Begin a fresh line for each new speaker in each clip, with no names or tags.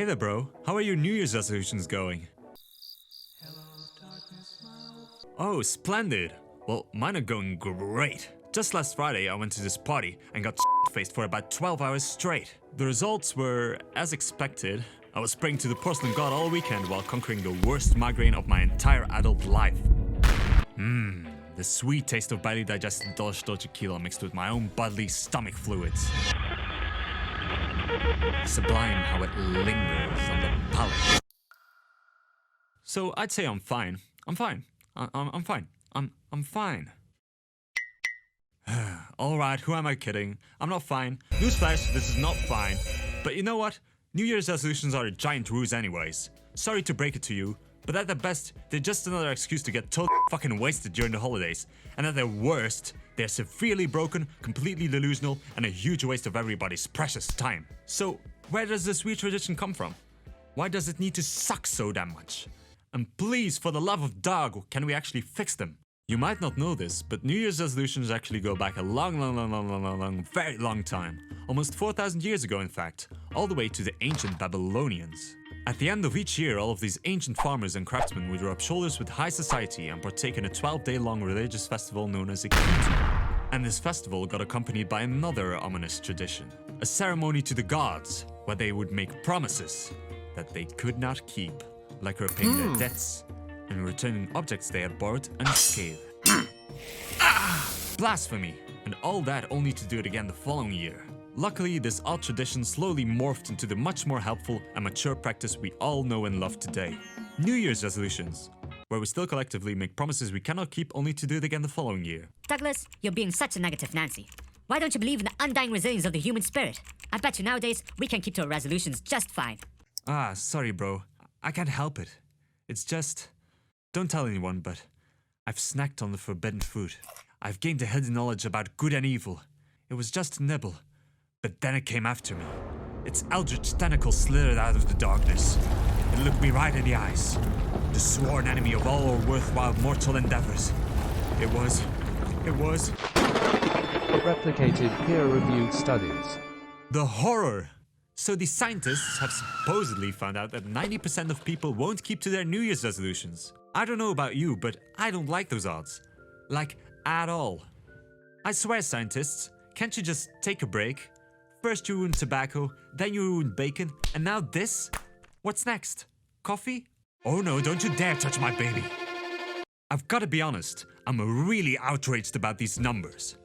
Hey there, bro. How are your New Year's resolutions going? Oh, splendid. Well, mine are going great. Just last Friday, I went to this party and got faced for about 12 hours straight. The results were as expected. I was praying to the porcelain god all weekend while conquering the worst migraine of my entire adult life. The sweet taste of badly digested dolce tequila mixed with my own bodily stomach fluids. Sublime how it lingers on the palate. So I'd say I'm fine. I'm fine. I'm fine. I'm fine. Alright, who am I kidding? I'm not fine. Newsflash, this is not fine. But you know what? New Year's resolutions are a giant ruse anyways. Sorry to break it to you, but at their best, they're just another excuse to get totally fucking wasted during the holidays. And at their worst, they're severely broken, completely delusional, and a huge waste of everybody's precious time. So, where does this weird tradition come from? Why does it need to suck so damn much? And please, for the love of dog, can we actually fix them? You might not know this, but New Year's resolutions actually go back a very long time. Almost 4,000 years ago, in fact. All the way to the ancient Babylonians. At the end of each year, all of these ancient farmers and craftsmen would rub shoulders with high society and partake in a 12-day-long religious festival known as a Ikiti. And this festival got accompanied by another ominous tradition. A ceremony to the gods, where they would make promises that they could not keep. Like repaying their debts and returning objects they had borrowed unscathed. Blasphemy! And all that only to do it again the following year. Luckily, this odd tradition slowly morphed into the much more helpful and mature practice we all know and love today. New Year's resolutions, where we still collectively make promises we cannot keep only to do it again the following year.
Douglas, you're being such a negative Nancy. Why don't you believe in the undying resilience of the human spirit? I bet you nowadays we can keep to our resolutions just fine.
Sorry bro. I can't help it. It's just... Don't tell anyone, but I've snacked on the forbidden food. I've gained a hidden knowledge about good and evil. It was just a nibble, but then it came after me. Its eldritch tentacle slithered out of the darkness. It looked me right in the eyes. The sworn enemy of all our worthwhile mortal endeavors. It was...
Replicated peer-reviewed studies.
The horror! So the scientists have supposedly found out that 90% of people won't keep to their New Year's resolutions. I don't know about you, but I don't like those odds. Like, at all. I swear, scientists, can't you just take a break? First you ruined tobacco, then you ruined bacon, and now this? What's next? Coffee? Oh no, don't you dare touch my baby. I've gotta be honest, I'm really outraged about these numbers.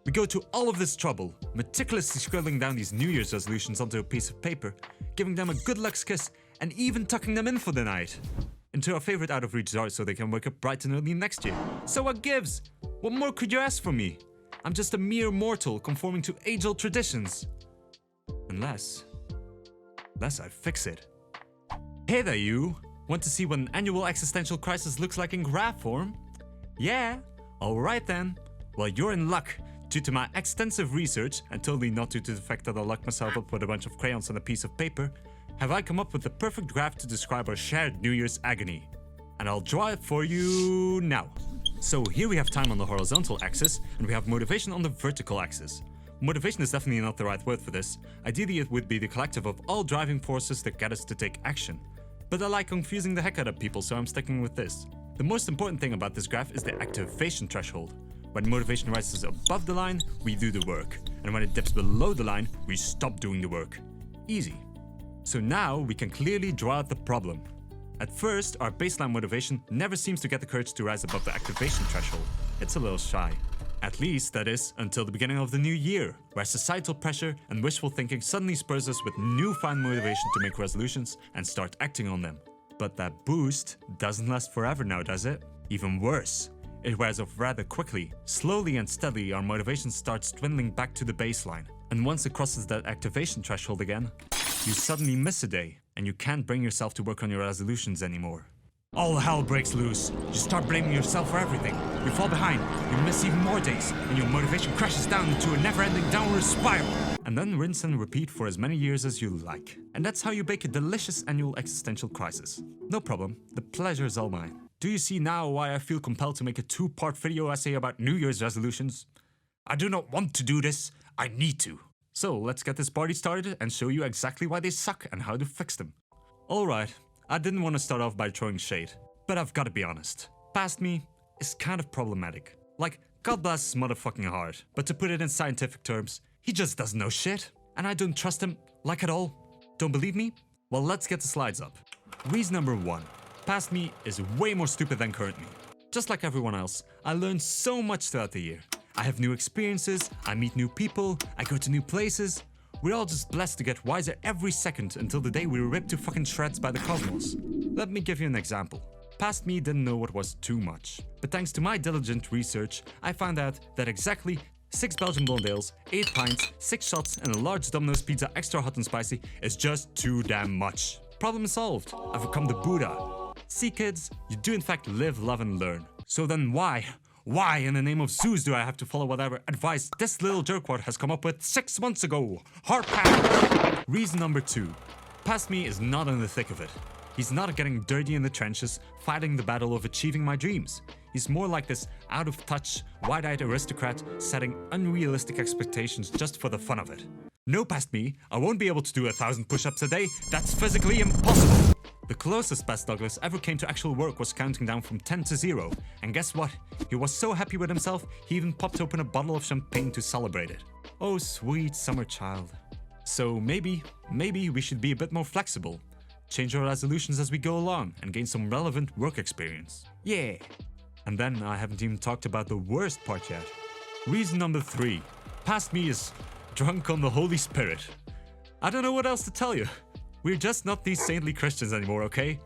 We go to all of this trouble, meticulously scribbling down these New Year's resolutions onto a piece of paper, giving them a good luck's kiss, and even tucking them in for the night. Into our favorite out-of-reach jar so they can wake up bright and early next year. So what gives? What more could you ask from me? I'm just a mere mortal conforming to age-old traditions. Unless I fix it. Hey there you! Want to see what an annual existential crisis looks like in graph form? Yeah? Alright then. Well, you're in luck. Due to my extensive research, and totally not due to the fact that I locked myself up with a bunch of crayons on a piece of paper, have I come up with the perfect graph to describe our shared New Year's agony. And I'll draw it for you now. So here we have time on the horizontal axis, and we have motivation on the vertical axis. Motivation is definitely not the right word for this. Ideally it would be the collective of all driving forces that get us to take action. But I like confusing the heck out of people, so I'm sticking with this. The most important thing about this graph is the activation threshold. When motivation rises above the line, we do the work. And when it dips below the line, we stop doing the work. Easy. So now we can clearly draw out the problem. At first, our baseline motivation never seems to get the courage to rise above the activation threshold. It's a little shy. At least, that is, until the beginning of the new year, where societal pressure and wishful thinking suddenly spurs us with newfound motivation to make resolutions and start acting on them. But that boost doesn't last forever now, does it? Even worse. It wears off rather quickly. Slowly and steadily, our motivation starts dwindling back to the baseline. And once it crosses that activation threshold again, you suddenly miss a day, and you can't bring yourself to work on your resolutions anymore. All hell breaks loose. You start blaming yourself for everything. You fall behind, you miss even more days, and your motivation crashes down into a never-ending downward spiral. And then rinse and repeat for as many years as you like. And that's how you bake a delicious annual existential crisis. No problem, the pleasure is all mine. Do you see now why I feel compelled to make a 2-part video essay about New Year's resolutions? I do not want to do this, I need to. So let's get this party started and show you exactly why they suck and how to fix them. Alright, I didn't want to start off by throwing shade, but I've got to be honest. Past me is kind of problematic. Like, God bless his motherfucking heart, but to put it in scientific terms, he just doesn't know shit. And I don't trust him, like at all. Don't believe me? Well, let's get the slides up. Reason number 1. Past me is way more stupid than current me. Just like everyone else, I learned so much throughout the year. I have new experiences, I meet new people, I go to new places. We're all just blessed to get wiser every second until the day we were ripped to fucking shreds by the cosmos. Let me give you an example. Past me didn't know what was too much. But thanks to my diligent research, I found out that exactly 6 Belgian blonde ales, 8 pints, 6 shots, and a large Domino's pizza extra hot and spicy is just too damn much. Problem solved. I've become the Buddha. See kids, you do in fact live, love and learn. So then why in the name of Zeus do I have to follow whatever advice this little jerkwad has come up with 6 months ago? Heart pound! Reason number 2. Past me is not in the thick of it. He's not getting dirty in the trenches, fighting the battle of achieving my dreams. He's more like this out-of-touch, wide-eyed aristocrat setting unrealistic expectations just for the fun of it. No, past me, I won't be able to do 1,000 push-ups a day. That's physically impossible. The closest past Douglas ever came to actual work was counting down from 10 to 0. And guess what? He was so happy with himself, he even popped open a bottle of champagne to celebrate it. Oh, sweet summer child. So maybe we should be a bit more flexible. Change our resolutions as we go along and gain some relevant work experience. Yeah. And then I haven't even talked about the worst part yet. Reason number 3. Past me is drunk on the Holy Spirit. I don't know what else to tell you. We're just not these saintly Christians anymore, okay?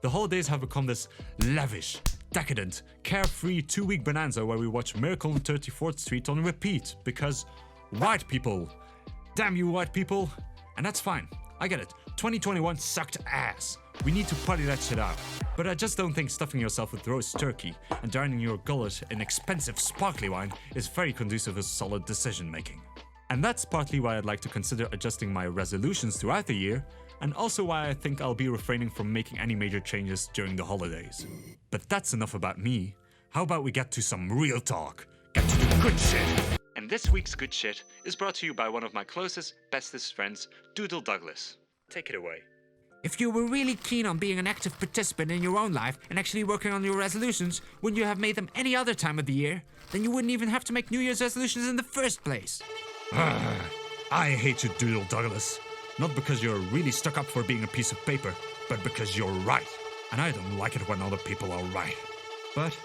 The holidays have become this lavish, decadent, carefree 2-week bonanza where we watch Miracle on 34th Street on repeat because white people. Damn you white people. And that's fine. I get it. 2021 sucked ass. We need to party that shit out. But I just don't think stuffing yourself with roast turkey and drowning your gullet in expensive sparkly wine is very conducive to solid decision making. And that's partly why I'd like to consider adjusting my resolutions throughout the year, and also why I think I'll be refraining from making any major changes during the holidays. But that's enough about me. How about we get to some real talk? Get to the good shit! And this week's good shit is brought to you by one of my closest, bestest friends, Doodle Douglas. Take it away.
If you were really keen on being an active participant in your own life and actually working on your resolutions, wouldn't you have made them any other time of the year? Then you wouldn't even have to make New Year's resolutions in the first place.
I hate you, Doodle Douglas. Not because you're really stuck up for being a piece of paper, but because you're right. And I don't like it when other people are right. But,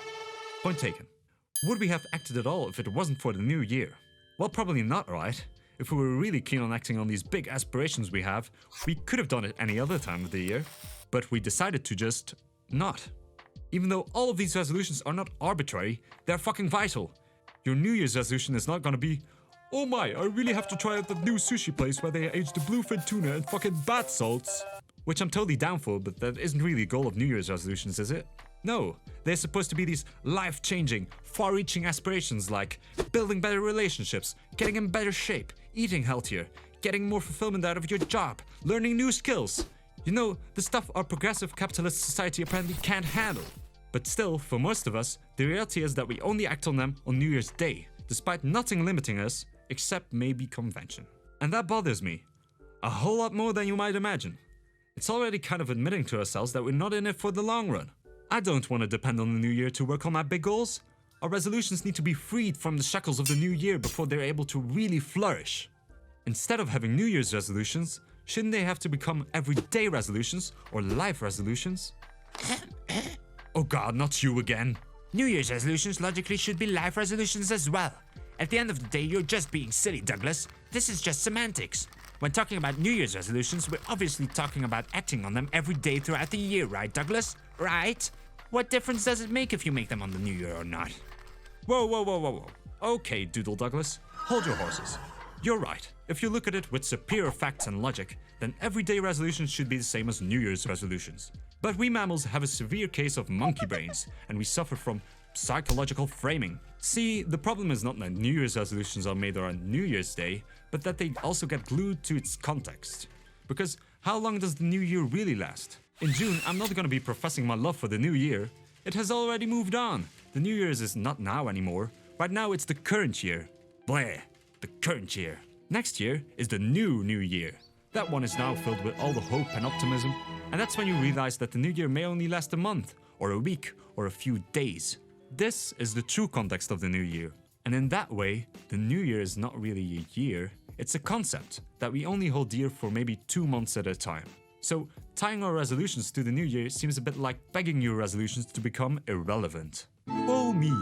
point taken. Would we have acted at all if it wasn't for the new year? Well, probably not, right? If we were really keen on acting on these big aspirations we have, we could have done it any other time of the year. But we decided to just not. Even though all of these resolutions are not arbitrary, they're fucking vital. Your New Year's resolution is not gonna be, oh my, I really have to try out that new sushi place where they age the bluefin tuna in fucking bath salts. Which I'm totally down for, but that isn't really the goal of New Year's resolutions, is it? No, they're supposed to be these life-changing, far-reaching aspirations like building better relationships, getting in better shape, eating healthier, getting more fulfillment out of your job, learning new skills. You know, the stuff our progressive capitalist society apparently can't handle. But still, for most of us, the reality is that we only act on them on New Year's Day, despite nothing limiting us, except maybe convention. And that bothers me. A whole lot more than you might imagine. It's already kind of admitting to ourselves that we're not in it for the long run. I don't want to depend on the new year to work on my big goals. Our resolutions need to be freed from the shackles of the new year before they're able to really flourish. Instead of having New Year's resolutions, shouldn't they have to become everyday resolutions or life resolutions? Oh god, not you again.
New Year's resolutions logically should be life resolutions as well. At the end of the day, you're just being silly, Douglas. This is just semantics. When talking about New Year's resolutions, we're obviously talking about acting on them every day throughout the year, right, Douglas? Right? What difference does it make if you make them on the new year or not?
Whoa. Okay, Doodle Douglas, hold your horses. You're right. If you look at it with superior facts and logic, then everyday resolutions should be the same as New Year's resolutions. But we mammals have a severe case of monkey brains, and we suffer from psychological framing. See, the problem is not that New Year's resolutions are made on New Year's Day, but that they also get glued to its context. Because how long does the new year really last? In June, I'm not going to be professing my love for the new year. It has already moved on. The New Year's is not now anymore. Right now, it's the current year. Bleh, the current year. Next year is the new year. That one is now filled with all the hope and optimism, and that's when you realize that the new year may only last a month, or a week, or a few days. This is the true context of the new year. And in that way, the new year is not really a year, it's a concept that we only hold dear for maybe 2 months at a time. So, tying our resolutions to the new year seems a bit like begging your resolutions to become irrelevant. Oh me,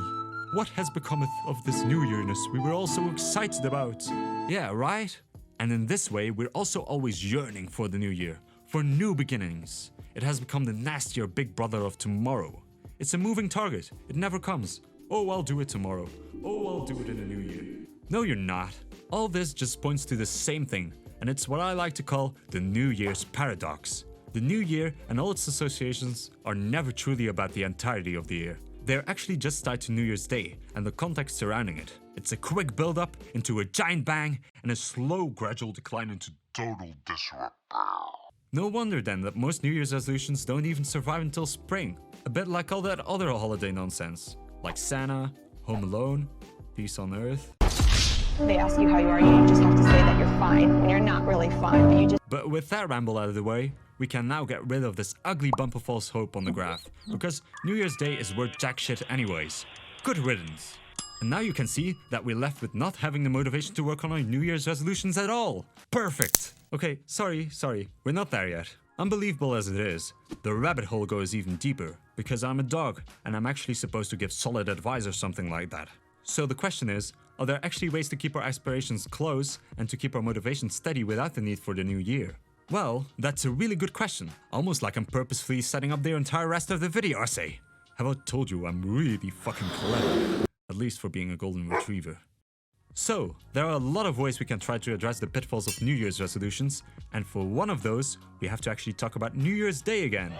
what has become of this new yearness we were all so excited about? Yeah, right? And in this way, we're also always yearning for the new year, for new beginnings. It has become the nastier big brother of tomorrow. It's a moving target, it never comes. Oh, I'll do it tomorrow. Oh, I'll do it in the new year. No, you're not. All this just points to the same thing, and it's what I like to call the New Year's paradox. The new year and all its associations are never truly about the entirety of the year. They're actually just tied to New Year's Day and the context surrounding it. It's a quick build-up into a giant bang and a slow, gradual decline into total disrepair. No wonder then that most New Year's resolutions don't even survive until spring. A bit like all that other holiday nonsense, like Santa, Home Alone, Peace on Earth.
They ask you how you are, you just have to say that you're fine when you're not really fine, but you just...
But with that ramble out of the way, we can now get rid of this ugly bump of false hope on the graph, because New Year's Day is worth jack shit anyways. Good riddance. And now you can see that we're left with not having the motivation to work on our New Year's resolutions at all. Perfect! Okay, sorry, we're not there yet. Unbelievable as it is, the rabbit hole goes even deeper, because I'm a dog, and I'm actually supposed to give solid advice or something like that. So the question is, are there actually ways to keep our aspirations close and to keep our motivation steady without the need for the new year? Well, that's a really good question, almost like I'm purposefully setting up the entire rest of the video essay. Have I told you I'm really fucking clever? At least for being a golden retriever. So, there are a lot of ways we can try to address the pitfalls of New Year's resolutions, and for one of those, we have to actually talk about New Year's Day again.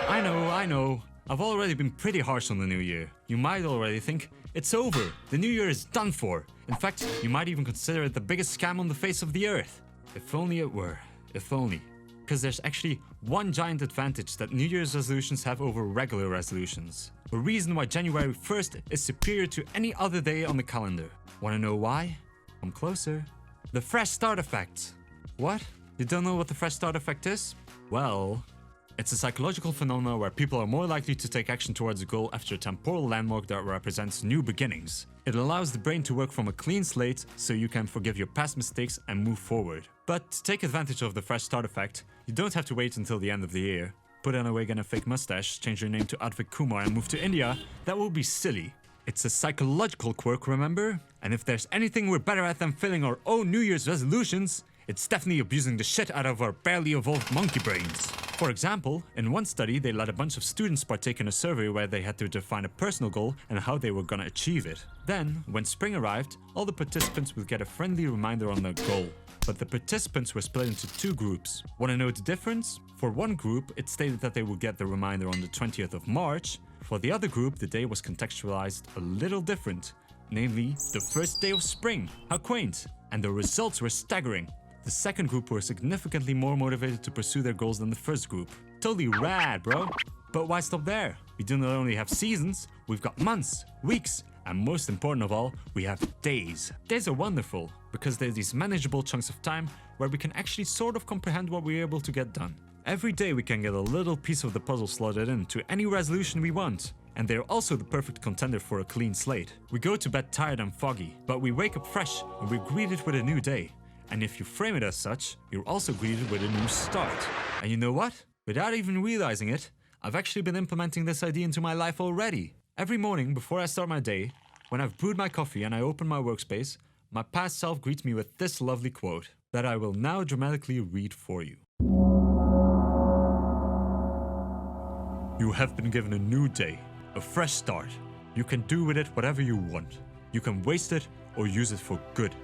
I know. I've already been pretty harsh on the new year. You might already think, it's over, the new year is done for. In fact, you might even consider it the biggest scam on the face of the earth. If only it were. If only. Because there's actually one giant advantage that New Year's resolutions have over regular resolutions. A reason why January 1st is superior to any other day on the calendar. Wanna know why? Come closer. The fresh start effect. What? You don't know what the fresh start effect is? Well, it's a psychological phenomenon where people are more likely to take action towards a goal after a temporal landmark that represents new beginnings. It allows the brain to work from a clean slate so you can forgive your past mistakes and move forward. But to take advantage of the fresh start effect, you don't have to wait until the end of the year. Put on a wig and a fake mustache, change your name to Advik Kumar and move to India, that would be silly. It's a psychological quirk, remember? And if there's anything we're better at than filling our own New Year's resolutions, it's definitely abusing the shit out of our barely evolved monkey brains. For example, in one study, they let a bunch of students partake in a survey where they had to define a personal goal and how they were gonna achieve it. Then, when spring arrived, all the participants would get a friendly reminder on their goal. But the participants were split into two groups. Wanna know the difference? For one group, it stated that they would get the reminder on the 20th of March. For the other group, the day was contextualized a little different. Namely, the first day of spring. How quaint! And the results were staggering. The second group were significantly more motivated to pursue their goals than the first group. Totally rad, bro! But why stop there? We do not only have seasons, we've got months, weeks, and most important of all, we have days. Days are wonderful, because they're these manageable chunks of time where we can actually sort of comprehend what we're able to get done. Every day we can get a little piece of the puzzle slotted into any resolution we want. And they're also the perfect contender for a clean slate. We go to bed tired and foggy, but we wake up fresh and we're greeted with a new day. And if you frame it as such, you're also greeted with a new start. And you know what? Without even realizing it, I've actually been implementing this idea into my life already. Every morning before I start my day, when I've brewed my coffee and I open my workspace, my past self greets me with this lovely quote that I will now dramatically read for you. You have been given a new day, a fresh start. You can do with it whatever you want. You can waste it or use it for good.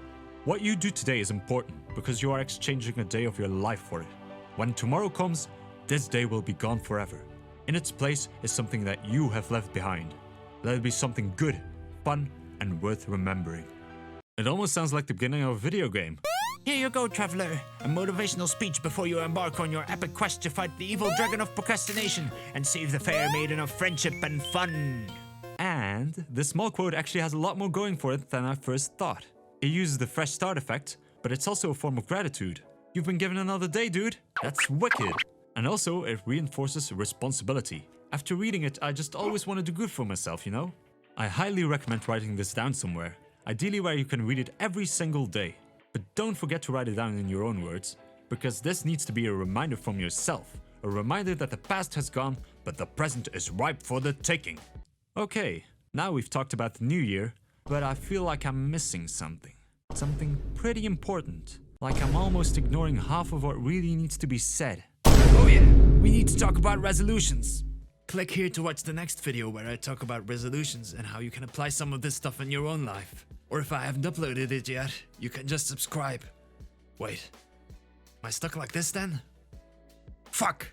What you do today is important because you are exchanging a day of your life for it. When tomorrow comes, this day will be gone forever. In its place is something that you have left behind. Let it be something good, fun, and worth remembering. It almost sounds like the beginning of a video game.
Here you go, traveler. A motivational speech before you embark on your epic quest to fight the evil dragon of procrastination and save the fair maiden of friendship and fun.
And this small quote actually has a lot more going for it than I first thought. It uses the fresh start effect, but it's also a form of gratitude. You've been given another day, dude. That's wicked. And also, it reinforces responsibility. After reading it, I just always want to do good for myself, you know? I highly recommend writing this down somewhere, ideally where you can read it every single day. But don't forget to write it down in your own words, because this needs to be a reminder from yourself, a reminder that the past has gone, but the present is ripe for the taking. Okay, now we've talked about the new year, but I feel like I'm missing something. Something pretty important. Like I'm almost ignoring half of what really needs to be said.
Oh yeah, we need to talk about resolutions. Click here to watch the next video where I talk about resolutions and how you can apply some of this stuff in your own life. Or if I haven't uploaded it yet, you can just subscribe. Wait, am I stuck like this then? Fuck!